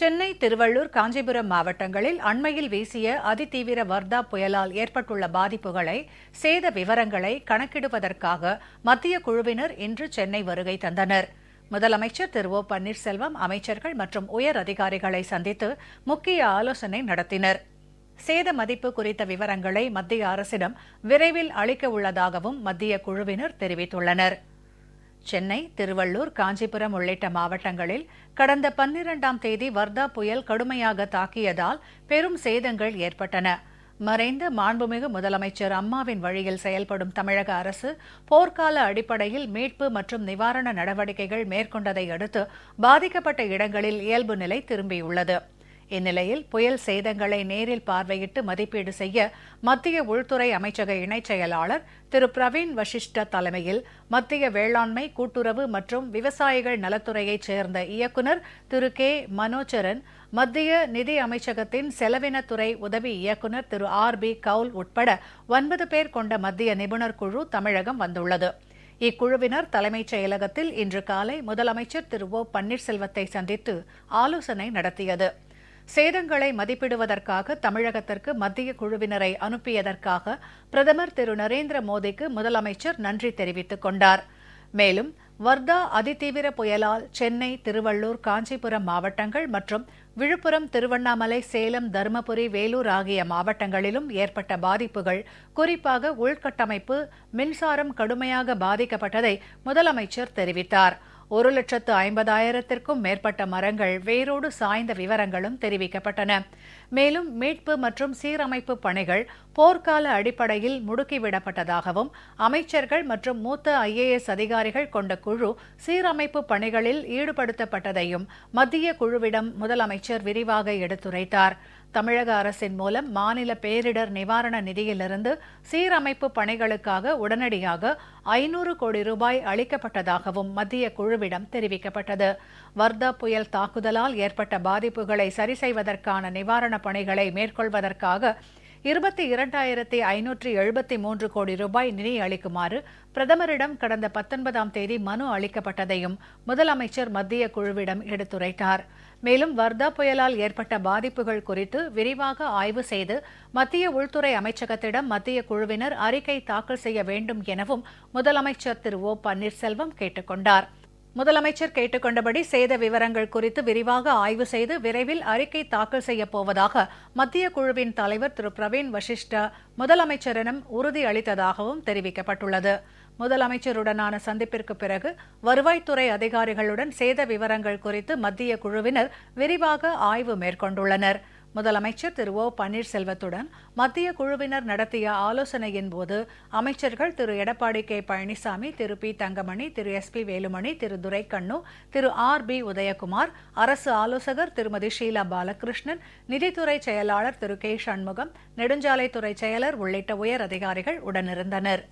சென்னை, திருவள்ளூர், காஞ்சிபுரம் மாவட்டங்களில் அண்மையில் வீசிய அதிதீவிர வர்தா புயலால் ஏற்பட்டுள்ள பாதிப்புகளை, சேத விவரங்களை கணக்கிடுவதற்காக மத்திய குழுவினர் இன்று சென்னை வருகை தந்தனர். முதலமைச்சர் திரு ஓ பன்னீர்செல்வம் அமைச்சர்கள் மற்றும் உயர் அதிகாரிகளை சந்தித்து முக்கிய ஆலோசனை நடத்தினர். சேத மதிப்பு குறித்த விவரங்களை மத்திய அரசிடம் விரைவில் அளிக்க உள்ளதாகவும் மத்திய குழுவினர் தெரிவித்துள்ளனர். சென்னை, திருவள்ளூர், காஞ்சிபுரம் உள்ளிட்ட மாவட்டங்களில் கடந்த 12ஆம் தேதி வர்தா புயல் கடுமையாக தாக்கியதால் பெரும் சேதங்கள் ஏற்பட்டன. மறைந்த மாண்புமிகு முதலமைச்சர் அம்மாவின் வழியில் செயல்படும் தமிழக அரசு போர்க்கால அடிப்படையில் மீட்பு மற்றும் நிவாரண நடவடிக்கைகள் மேற்கொண்டதை அடுத்து பாதிக்கப்பட்ட இடங்களில் இயல்பு நிலை திரும்பியுள்ளது. இந்நிலையில் புயல் சேதங்களை நேரில் பார்வையிட்டு மதிப்பீடு செய்ய மத்திய உள்துறை அமைச்சக இணைச் செயலாளர் திரு பிரவீன் வசிஷ்ட தலைமையில் மத்திய வேளாண்மை, கூட்டுறவு மற்றும் விவசாயிகள் நலத்துறையைச் சேர்ந்த இயக்குநர் திரு கே மனோச்சரன், மத்திய நிதி அமைச்சகத்தின் செலவினத்துறை உதவி இயக்குநர் திரு ஆர்.பி. கவுல் உட்பட 9 பேர் கொண்ட மத்திய நிபுணர் குழு தமிழகம் வந்துள்ளது. இக்குழுவினர் தலைமைச் செயலகத்தில் இன்று காலை முதலமைச்சர் திரு ஓ பன்னீர்செல்வத்தை சந்தித்து ஆலோசனை நடத்தியது. சேதங்களை மதிப்பிடுவதற்காக தமிழகத்திற்கு மத்திய குழுவினரை அனுப்பியதற்காக பிரதமர் திரு நரேந்திர மோடிக்கு முதலமைச்சர் நன்றி தெரிவித்துக் கொண்டார். மேலும் வர்தா அதிதீவிர புயலால் சென்னை, திருவள்ளூர், காஞ்சிபுரம் மாவட்டங்கள் மற்றும் விழுப்புரம், திருவண்ணாமலை, சேலம், தருமபுரி, வேலூர் ஆகிய மாவட்டங்களிலும் ஏற்பட்ட பாதிப்புகள், குறிப்பாக உள்கட்டமைப்பு, மின்சாரம் கடுமையாக பாதிக்கப்பட்டதை முதலமைச்சர் தெரிவித்தார். 1,50,000த்திற்கும் மேற்பட்ட மரங்கள் வேரோடு சாய்ந்த விவரங்களும் தெரிவிக்கப்பட்டன. மேலும் மீட்பு மற்றும் சீரமைப்பு பணிகள் போர்க்கால அடிப்படையில் முடுக்கிவிடப்பட்டதாகவும் அமைச்சர்கள் மற்றும் மூத்த IAS அதிகாரிகள் கொண்ட குழு சீரமைப்பு பணிகளில் ஈடுபடுத்தப்பட்டதையும் மத்திய குழுவிடம் முதலமைச்சர் விரிவாக எடுத்துரைத்தார். தமிழக அரசின் மூலம் மாநில பேரிடர் நிவாரண நிதியிலிருந்து சீரமைப்பு பணிகளுக்காக உடனடியாக 500 கோடி ரூபாய் அளிக்கப்பட்டதாகவும் மத்திய குழுவிடம் தெரிவிக்கப்பட்டது. வர்தா புயல் தாக்குதலால் ஏற்பட்ட பாதிப்புகளை சரி செய்வதற்கான நிவாரணப் பணிகளை மேற்கொள்வதற்காக 22,573 கோடி ரூபாய் நிதி அளிக்குமாறு பிரதமரிடம் கடந்த 19ஆம் தேதி மனு அளிக்கப்பட்டதையும் முதலமைச்சர் மத்திய குழுவிடம் எடுத்துரைத்தார். மேலும் வர்தா புயலால் ஏற்பட்ட பாதிப்புகள் குறித்து விரிவாக ஆய்வு செய்து மத்திய உள்துறை அமைச்சகத்திடம் மத்திய குழுவினர் அறிக்கை தாக்கல் செய்ய வேண்டும் எனவும் முதலமைச்சர் திரு ஓ பன்னீர்செல்வம் கேட்டுக் கொண்டார். முதலமைச்சர் கேட்டுக்கொண்டபடி சேத விவரங்கள் குறித்து விரிவாக ஆய்வு செய்து விரைவில் அறிக்கை தாக்கல் செய்யப் போவதாக மத்திய குழுவின் தலைவர் திரு பிரவீன் வசிஷ்ட முதலமைச்சரிடம் உறுதி அளித்ததாகவும் தெரிவிக்கப்பட்டுள்ளது. முதலமைச்சருடனான சந்திப்பிற்கு பிறகு வருவாய்த்துறை அதிகாரிகளுடன் சேத விவரங்கள் குறித்து மத்திய குழுவினர் விரிவாக ஆய்வு மேற்கொண்டுள்ளனர். முதலமைச்சர் திரு ஓ பன்னீர்செல்வத்துடன் மத்திய குழுவினர் நடத்திய ஆலோசனையின் போது அமைச்சர்கள் திரு எடப்பாடி கே பழனிசாமி, திரு பி தங்கமணி, திரு SP வேலுமணி, திரு துரைக்கண்ணு, திரு R.B. உதயகுமார், அரசு ஆலோசகர் திருமதி ஷீலா பாலகிருஷ்ணன், நிதித்துறை செயலாளர் திரு கே சண்முகம், நெடுஞ்சாலைத்துறை செயலர் உள்ளிட்ட உயர் அதிகாரிகள் உடனிருந்தனர்.